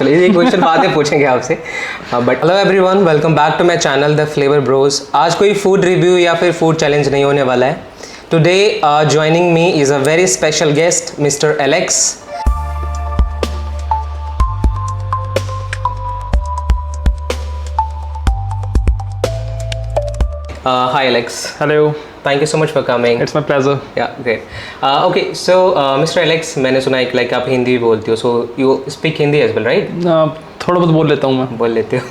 चलिए ये क्वेश्चन बाद में पूछेंगे आपसे। But hello everyone, welcome back to my channel the Flavour Bros. आज कोई फूड रिव्यू या फिर फूड चैलेंज नहीं होने वाला है। Today joining me is a very special guest mister Alex. Hi Alex. Hello. Thank you so much for coming. It's my pleasure. Yeah, great. Okay, so Mr. Alex, मैंने सुना है कि like आप हिंदी भी बोलते हो, so you speak Hindi as well, right? थोड़ा बहुत बोल लेता हूँ मैं। बोल लेते हो।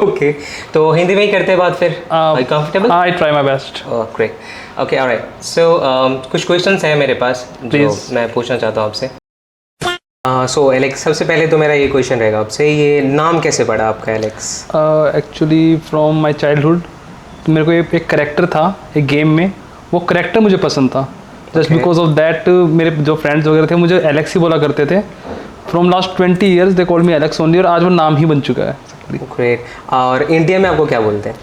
Okay, तो हिंदी में ही करते हैं बात फिर। Are you comfortable? I try my best. Oh, great. Okay, alright. So कुछ questions हैं मेरे पास जो मैं पूछना चाहता हूँ आपसे। So Alex, सबसे पहले तो मेरा ये क्वेश्चन रहेगा आपसे, ये नाम कैसे पड़ा आपका Alex? Actually from my childhood, तो मेरे को एक करेक्टर था एक गेम में, वो करेक्टर मुझे पसंद था। जस्ट बिकॉज ऑफ दैट मेरे जो फ्रेंड्स वगैरह थे मुझे एलेक्स ही बोला करते थे। From last 20 years they call me Alex only, और आज वो नाम ही बन चुका है। ग्रेट। और इंडिया में आपको क्या बोलते हैं?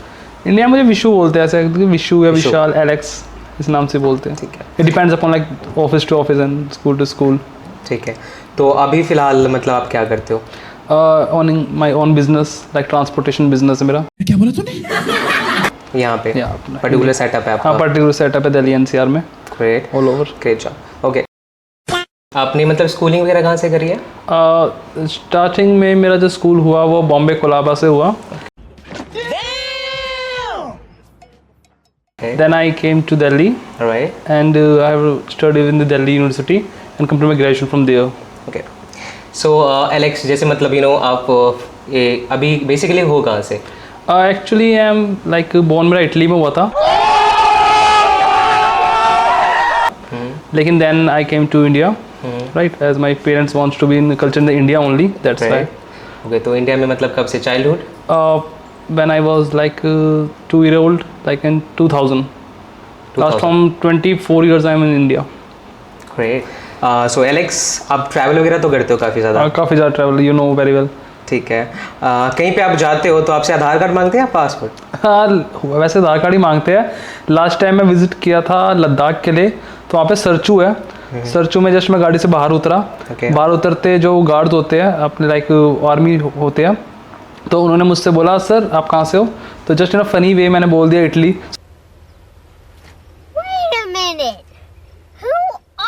इंडिया में मुझे विशु बोलते हैं, ऐसे विशु या विशाल, एलेक्स इस नाम से बोलते हैं। ठीक है। It depends upon like office to office and school to school. ठीक है। तो अभी फ़िलहाल मतलब आप क्या करते हो? On my own business, like transportation business है मेरा। क्या बोला तूने? यहाँ पे पर्टिकुलर सेटअप है आपका? हाँ, पर्टिकुलर सेटअप है दिल्ली एनसीआर में। Great, all over. Great job. Okay, आपने मतलब स्कूलिंग वगैरह कहाँ से करी है? स्टार्टिंग में मेरा जो स्कूल हुआ वो बॉम्बे कोलाबा से हुआ। Then I came to Delhi. Right. And I have studied in the Delhi University and completed my graduation from there. Okay. So Alex, जैसे मतलब आप अभी बेसिकली हो कहाँ से? Actually I am like born मेरा इटली में हुआ था। लेकिन then I came to India, right? As my parents wants to be in culture in the India only. That's why. Okay, तो इंडिया में मतलब कब से? Childhood? When I was like 2-year-old, like in 2000. Last from 24 years I am in India. Great. So Alex, आप travel वगैरह तो करते हो काफ़ी ज़्यादा? काफ़ी ज़्यादा travel, you know very well. ठीक है। कहीं पे आप जाते हो तो आपसे आधार कार्ड मांगते हैं या पासपोर्ट? हाँ, वैसे आधार कार्ड ही मांगते हैं। लास्ट टाइम मैं विजिट किया था लद्दाख के लिए, तो वहाँ पे सरचू है। सरचू में जस्ट मैं गाड़ी से बाहर उतरा। बाहर उतरते जो गार्ड्स होते हैं अपने लाइक आर्मी होते हैं, तो उन्होंने मुझसे बोला सर आप कहाँ से हो, तो just in a funny way मैंने बोल दिया Italy. Wait a minute. Who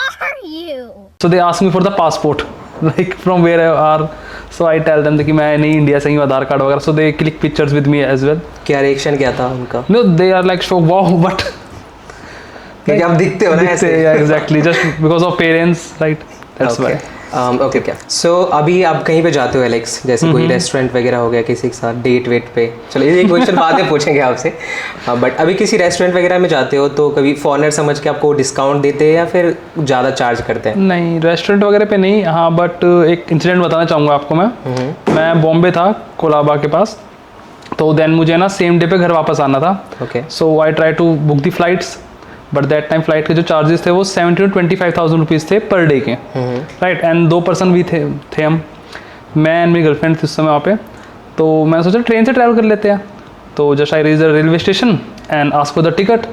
are you? So they asked me for the passport, like from where I are. So I tell them कि मैं नहीं इंडिया से ही आधार कार्ड वगैरह। So they click pictures with me as well. क्या reaction क्या था उनका? No, they are like shocked, wow, but क्योंकि आप दिखते हो ना ऐसे। Yeah, exactly, just because of parents, right? That's why. Okay क्या सो अभी आप कहीं पे जाते हो एलेक्स, जैसे कोई रेस्टोरेंट वगैरह हो गया किसी के साथ डेट वेट पे? चलो ये क्वेश्चन बाद में पूछेंगे आपसे। बट अभी किसी रेस्टोरेंट वगैरह में जाते हो तो कभी फॉरेनर समझ के आपको डिस्काउंट देते हैं या फिर ज़्यादा चार्ज करते हैं? नहीं, रेस्टोरेंट वगैरह पे नहीं। हाँ, बट एक इंसिडेंट बताना चाहूँगा आपको। मैं बॉम्बे था कोलाबा के पास, तो देन मुझे ना सेम डे पे घर वापस आना था। Okay. So I try to book the flights, but that time flight के जो चार्जेस थे वो 70,000 to 25,000 रुपीज़ थे पर डे के, राइट। एंड 2 पर्सन भी थे हम, मैं एंड मेरी गर्लफ्रेंड थी उस समय वहाँ पे। तो मैंने सोचा ट्रेन से ट्रैवल कर लेते हैं। तो just I reach the railway station and ask for the ticket.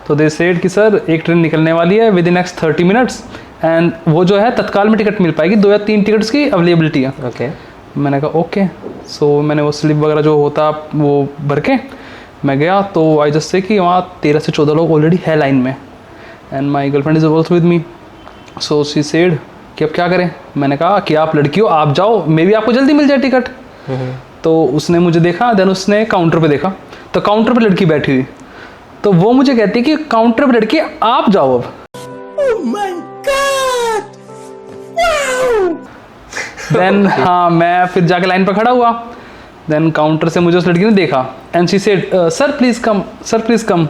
तो दे सेड कि सर एक ट्रेन निकलने वाली है with in next 30 minutes, and वो जो है तत्काल में टिकट मिल पाएगी, 2 या 3 टिकट्स की अवेलेबिलिटी है। ओके। मैंने कहा ओके। सो मैंने वो स्लिप वगैरह जो होता वो भर के मैं गया, तो आई जस्ट से कि वहाँ 13 से 14 लोग ऑलरेडी है लाइन में, and my girlfriend is also with me. So she said कि अब क्या करें? मैंने कहा कि आप लड़की हो, आप जाओ, मे बी आपको जल्दी मिल जाए टिकट। तो उसने मुझे देखा, देन उसने काउंटर पे देखा, तो काउंटर पे लड़की बैठी हुई, तो वो मुझे कहती कि काउंटर पे लड़की आप जाओ अब। Oh my God! Wow! Then हाँ, मैं फिर जाके लाइन पर खड़ा हुआ। देन काउंटर से मुझे उस लड़की ने देखा and she said sir please come, sir please come.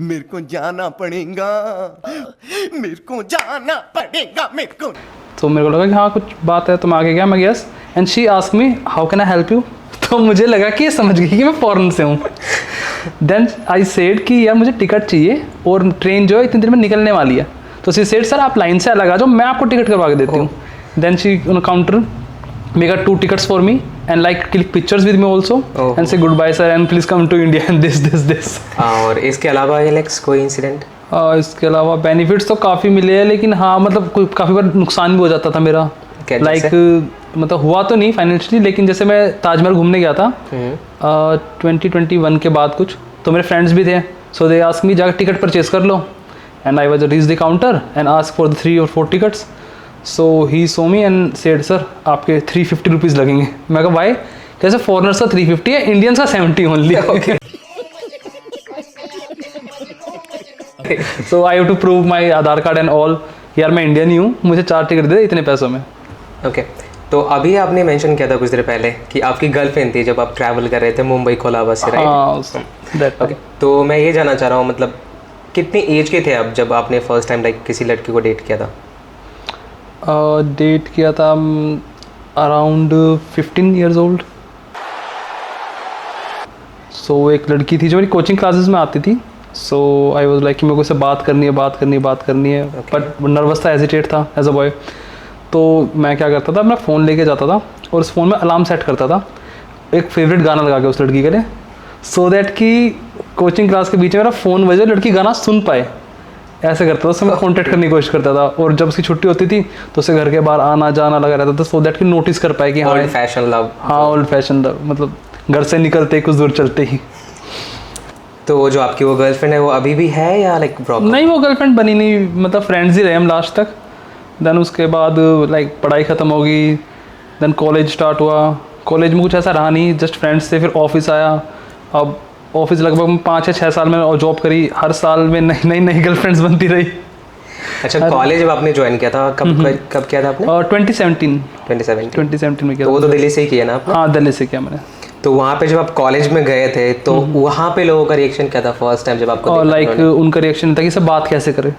मेरे को जाना पड़ेगा, मेरे को जाना पड़ेगा, मेरे को। तो मेरे को लगा कि हाँ कुछ बात है, तो मैं आगे गया, मैं yes, and she asked me how can I help you. तो मुझे लगा कि ये समझ गई कि मैं फॉरेन से हूँ। देन आई सेड कि यार मुझे टिकट चाहिए और ट्रेन जो है इतनी देर में निकलने वाली है। तो शी सेड सर आप लाइन से अलग आ जाओ, मैं आपको टिकट करवा के देती हूँ। Then she on counter make 2 tickets for me and like click pictures with me also and say goodbye sir and please come to India and this. और इसके अलावा एलेक्स कोई इंसिडेंट? इसके अलावा बेनिफिट्स तो काफ़ी मिले हैं, लेकिन हाँ मतलब काफ़ी बार नुकसान भी हो जाता था मेरा। लाइक मतलब हुआ तो नहीं फाइनेंशियली, लेकिन जैसे मैं ताजमहल घूमने गया था 2021 के बाद कुछ, तो मेरे फ्रेंड्स भी थे, सो दे आस्क मी जाकर टिकट परचेज कर लो, and I was reach the counter and ask for the 3 or 4 tickets, so he saw me and said sir आपके 350 रुपीज़ लगेंगे। मैं कहा वाई? कैसे फॉरनर्स का 350 है, इंडियंस का 70 only. So I have to prove my Aadhaar card and all, यार मैं इंडियन ही हूँ, मुझे 4 टिकट दे इतने पैसों में। ओके तो अभी आपने मेंशन किया था कुछ देर पहले कि आपकी गर्लफ्रेंड थी जब आप ट्रैवल कर रहे थे मुंबई कोलाबा से, राइट? हाँ दैट ओके तो मैं ये जानना चाह रहा हूँ मतलब कितनी एज के थे आप जब आपने फर्स्ट टाइम लाइक किसी लड़की को डेट किया था? डेट किया था अराउंड 15 years old। सो एक लड़की थी जो मेरी कोचिंग क्लासेस में आती थी, सो आई वाज लाइक कि मेरे को उससे बात करनी है बट नर्वस था, हेजिटेट था एज अ बॉय। तो मैं क्या करता था, अपना फ़ोन लेके जाता था और उस फ़ोन में अलार्म सेट करता था एक फेवरेट गाना लगा के उस लड़की के लिए, सो दैट कि कोचिंग क्लास के बीच में मेरा फ़ोन बजे लड़की गाना सुन पाए, ऐसे करता था। उससे मैं कॉन्टेक्ट करने की कोशिश करता था, और जब उसकी छुट्टी होती थी तो उसे घर के बाहर आना जाना लगा रहता था, सो दैट कि नोटिस कर पाए कि हाँ ओल्ड फैशन लव। हाँ ओल्ड फैशन लव, मतलब घर से निकलते कुछ दूर चलते ही। तो वो जो आपकी वो गर्लफ्रेंड है वो अभी भी है या लाइक ब्रोकन? नहीं वो गर्लफ्रेंड बनी नहीं, मतलब फ्रेंड्स ही रहे हम लास्ट तक। देन उसके बाद लाइक पढ़ाई ख़त्म हो गई, देन कॉलेज स्टार्ट हुआ, कॉलेज में कुछ ऐसा रहा नहीं, जस्ट फ्रेंड्स से। फिर ऑफिस आया, अब ऑफिस लगभग 5 या 6 साल में जॉब करी, हर साल में नई गर्लफ्रेंड्स बनती रही। अच्छा कॉलेज जब आपने ज्वाइन किया था कब किया था आपने? 2017 में किया। तो वो तो दिल्ली से ही किया ना आपने? हाँ दिल्ली से किया मैंने। तो वहाँ पे जब आप कॉलेज में गए थे तो वहाँ पे लोगों का रिएक्शन क्या था फर्स्ट टाइम जब आपको और देखा लाइक उन्होंने? उनका रिएक्शन था कि सब बात कैसे करे।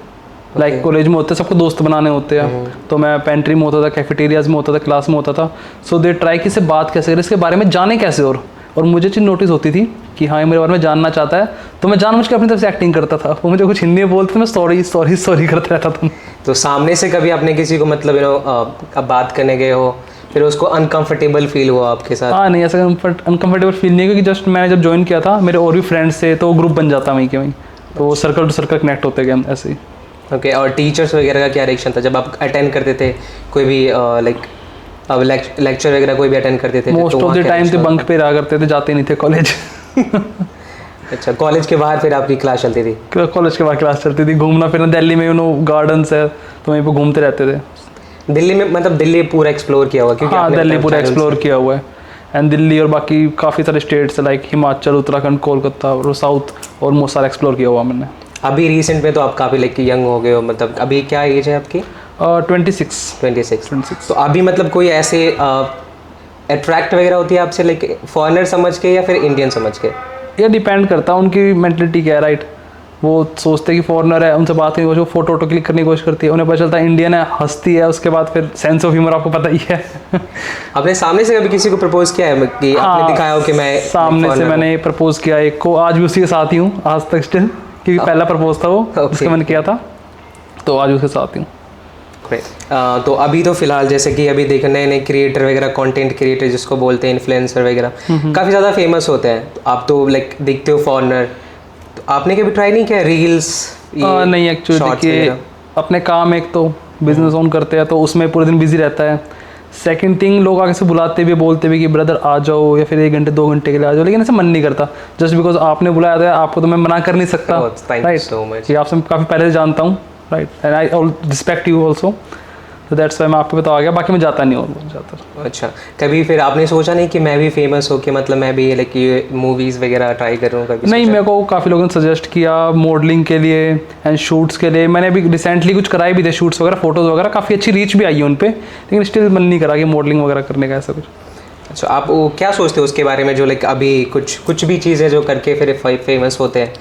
लाइक कॉलेज में होते सबको दोस्त बनाने होते हैं, तो मैं पेंट्री में होता था, कैफेटेरियाज में होता था, क्लास में होता था, सो दे ट्राई कि से बात कैसे करे, इसके बारे में जाने कैसे। और मुझे चीज़ नोटिस होती थी कि हाँ ये मेरे बारे में जानना चाहता है, तो मैं जानबूझ के अपनी तरफ से एक्टिंग करता था। वो मुझे कुछ हिंदी में बोलते थे, मैं सॉरी करता रहता था। तो सामने से कभी आपने किसी को मतलब अब बात करने गए हो फिर उसको अनकंफर्टेबल फील हुआ आपके साथ? हाँ नहीं ऐसा अनकंफर्टेबल फील नहीं, क्योंकि जस्ट मैंने जब ज्वाइन किया था मेरे और भी फ्रेंड्स थे, तो ग्रुप बन जाता वहीं के वहीं, तो सर्कल टू सर्कल कनेक्ट होते गए हम ऐसे ही। ओके और टीचर्स वगैरह का क्या रिएक्शन था जब आप अटेंड करते थे कोई भी लाइक अब लेक्चर वगैरह कोई भी अटेंड करते थे? मोस्ट ऑफ द टाइम तो बंक पे रहा करते थे, जाते नहीं थे कॉलेज। अच्छा कॉलेज के बाद फिर आपकी क्लास चलती थी? कॉलेज के बाद क्लास चलती थी, घूमना फिरना दिल्ली में गार्डन्स है तो वहीं पे घूमते रहते थे। दिल्ली में मतलब दिल्ली पूरा एक्सप्लोर किया हुआ? क्योंकि हाँ दिल्ली पूरा एक्सप्लोर किया हुआ है, एंड दिल्ली और बाकी काफ़ी सारे स्टेट्स लाइक हिमाचल, उत्तराखंड, कोलकाता और साउथ और मोस्ट सारा एक्सप्लोर किया हुआ मैंने। अभी रिसेंट में तो आप काफ़ी लाइक यंग हो गए हो, मतलब अभी क्या एज है आपकी? 26। तो अभी मतलब कोई ऐसे अट्रैक्ट वगैरह होती है आपसे लाइक फॉरेनर समझ के या फिर इंडियन समझ के? ये डिपेंड करता है उनकी मेंटलिटी क्या है, राइट। वो सोचते हैं कि फॉरेनर है, उनसे बात करने की कोशिश, फोटो क्लिक करने की कोशिश करती है, उन्हें पता चलता है इंडियन है, हंसती है, उसके बाद फिर सेंस ऑफ ह्यूमर आपको पता ही है। आपने सामने से कभी किसी को प्रपोज किया है कि आपने दिखाया हो कि मैं सामने से मैंने प्रपोज किया एक को, आज भी उसी के साथ ही हूँ आज तक स्टिल, क्योंकि पहला प्रपोज था वो जिसका मैंने किया था, तो आज उसके साथ ही हूँ। तो अभी तो फिलहाल जैसे कि अभी देख नए क्रिएटर वगैरह, कंटेंट क्रिएटर जिसको बोलते हैं, इन्फ्लुएंसर वगैरह काफ़ी ज़्यादा फेमस होते हैं। तो आप तो लाइक दिखते हो फॉरेनर, तो आपने कभी ट्राई नहीं किया रील्स? नहीं एक्चुअली देखिए अपने काम एक तो बिजनेस ऑन करते हैं तो उसमें पूरे दिन बिजी रहता है। सेकंड थिंग लोग आगे से बुलाते भी, बोलते भी कि ब्रदर आ जाओ या फिर 1 घंटे 2 घंटे के लिए आ जाओ, लेकिन ऐसे मन नहीं करता। जस्ट बिकॉज आपने बुलाया था आपको तो मैं मना कर नहीं सकता, राइट। ये आपसे काफ़ी पहले से जानता हूँ, right, and I respect you also, तो दैट्स वाई मैं आपको बता गया, बाकी मैं जाता नहीं हूँ ज़्यादातर। अच्छा कभी फिर आपने सोचा नहीं कि मैं भी फेमस हो के मतलब मैं भी लाइक ये मूवीज़ वगैरह ट्राई करूँ कभी? नहीं, मेरे को काफ़ी लोगों ने सजेस्ट किया मॉडलिंग के लिए एंड शूट्स के लिए। मैंने अभी रिसेंटली कुछ कराए भी थे शूट्स वगैरह, फोटोज़ वगैरह, काफ़ी अच्छी रीच भी आई है उन पर, लेकिन स्टिल मन नहीं करा कि मॉडलिंग वगैरह करने का ऐसा कुछ। अच्छा आप वो क्या सोचते हो उसके बारे में जो लाइक अभी कुछ भी चीज़ें जो करके फिर फेमस होते हैं,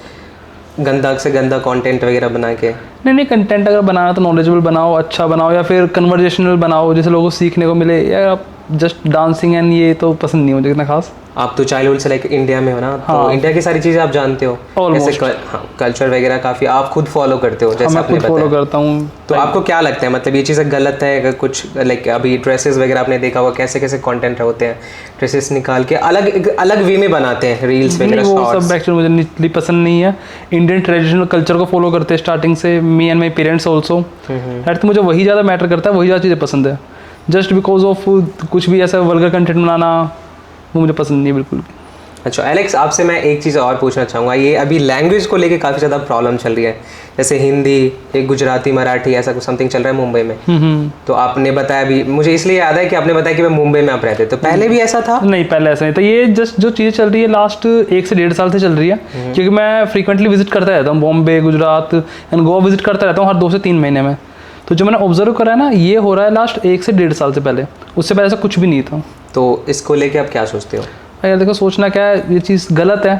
गंदा से गंदा कंटेंट वगैरह बना के? नहीं कंटेंट अगर बनाना तो नॉलेजेबल बनाओ, अच्छा बनाओ, या फिर कन्वर्जेशनल बनाओ जिससे लोगों को सीखने को मिले, या जस्ट डांसिंग एंड ये तो पसंद नहीं मुझे इतना खास। आप तो चाइल्डहुड से लाइक इंडिया में हो ना, हाँ। तो इंडिया की सारी चीज़ें आप जानते हो, जैसे कल्चर वगैरह काफ़ी आप खुद फॉलो करते हो जैसे आपने फॉलो करता हूँ। तो आपको क्या लगता है मतलब ये चीज़ें गलत है अगर कुछ लाइक अभी ड्रेसेस वगैरह आपने देखा हुआ कैसे कैसे कंटेंट होते हैं, ड्रेसेस निकाल के अलग वे में बनाते हैं रील्स वगैरह, वो सब एक्चुअली मुझे इतनी पसंद नहीं है। इंडियन ट्रेडिशनल कल्चर को फॉलो करते हैं स्टार्टिंग से, me and my parents also, तो मुझे वही ज़्यादा मैटर करता है, वही ज़्यादा चीज़ें पसंद है। जस्ट बिकॉज ऑफ कुछ भी ऐसा वल्गर कंटेंट बनाना वो मुझे पसंद नहीं है बिल्कुल भी। अच्छा एलेक्स, आपसे मैं एक चीज़ और पूछना चाहूँगा, ये अभी लैंग्वेज को लेके काफ़ी ज़्यादा प्रॉब्लम चल रही है, जैसे हिंदी, एक गुजराती, मराठी, ऐसा कुछ समथिंग चल रहा है मुंबई में। तो आपने बताया भी, मुझे इसलिए याद है कि आपने बताया कि मैं मुंबई में आप रहते, तो पहले भी ऐसा था? नहीं, पहले ऐसा नहीं था। ये जस्ट जो चीज़ चल रही है लास्ट 1 से 1.5 साल से चल रही है, क्योंकि मैं फ्रीक्वेंटली विजिट करता रहता हूँ बॉम्बे, गुजरात एंड गोवा विजिट करता रहता हूँ हर 2 से 3 महीने में। तो जो मैंने ऑब्जर्व करा है ना, ये हो रहा है लास्ट 1 से 1.5 साल से पहले, उससे पहले ऐसा कुछ भी नहीं था। तो इसको लेके आप क्या सोचते हो? यार देखो, सोचना क्या है, ये चीज़ गलत है।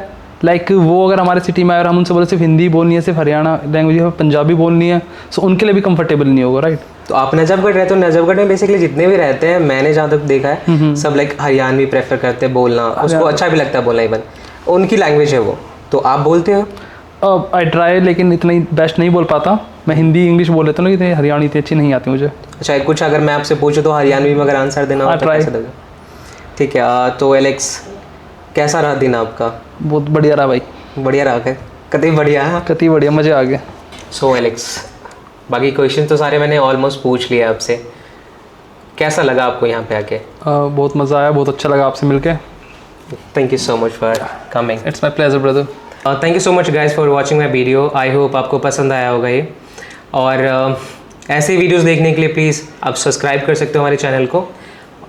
लाइक वो अगर हमारे सिटी में आए और हम उनसे बोले सिर्फ हिंदी बोलनी है, सिर्फ हरियाणा लैंग्वेज है, पंजाबी बोलनी है, सो उनके लिए भी कंफर्टेबल नहीं होगा, राइट? तो आप नजफगढ़ रहते हो, नजफगढ़ में बेसिकली जितने भी रहते हैं, मैंने जहाँ तक देखा है, सब लाइक हरियाणवी प्रेफर करते हैं बोलना, उसको अच्छा भी लगता है बोलना, इवन उनकी लैंग्वेज है वो। तो आप बोलते हो? आई ट्राई, लेकिन इतना ही बेस्ट नहीं बोल पाता। मैं हिंदी इंग्लिश बोल लेता हूँ, लेकिन हरियाणी इतनी अच्छी नहीं आती मुझे। अच्छा, कुछ अगर मैं आपसे पूछूँ तो हरियाणवी में अगर आंसर देना हो तो कैसे दोगे? ठीक है, तो एलेक्स कैसा रहा दिन आपका? बहुत बढ़िया रहा भाई। बढ़िया रहा क्या? कतई बढ़िया है। कतई बढ़िया, मज़े आ गए। सो एलेक्स, बाकी क्वेश्चन तो सारे मैंने ऑलमोस्ट पूछ लिया आपसे। कैसा लगा आपको यहाँ पे आके? बहुत मज़ा आया, बहुत अच्छा लगा आपसे मिलके। Thank you so much for coming. It's my pleasure brother. Thank you so much guys for watching my video. I hope आपको पसंद आया होगा ये, और ऐसे वीडियोस देखने के लिए प्लीज़ आप सब्सक्राइब कर सकते हो हमारे चैनल को,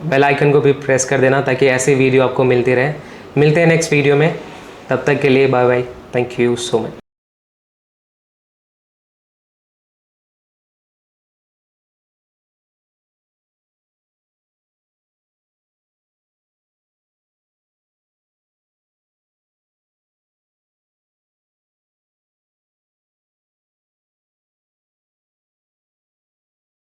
बेल आइकन को भी प्रेस कर देना ताकि ऐसे वीडियो आपको मिलती रहे। मिलते हैं नेक्स्ट वीडियो में, तब तक के लिए bye bye, thank you so much.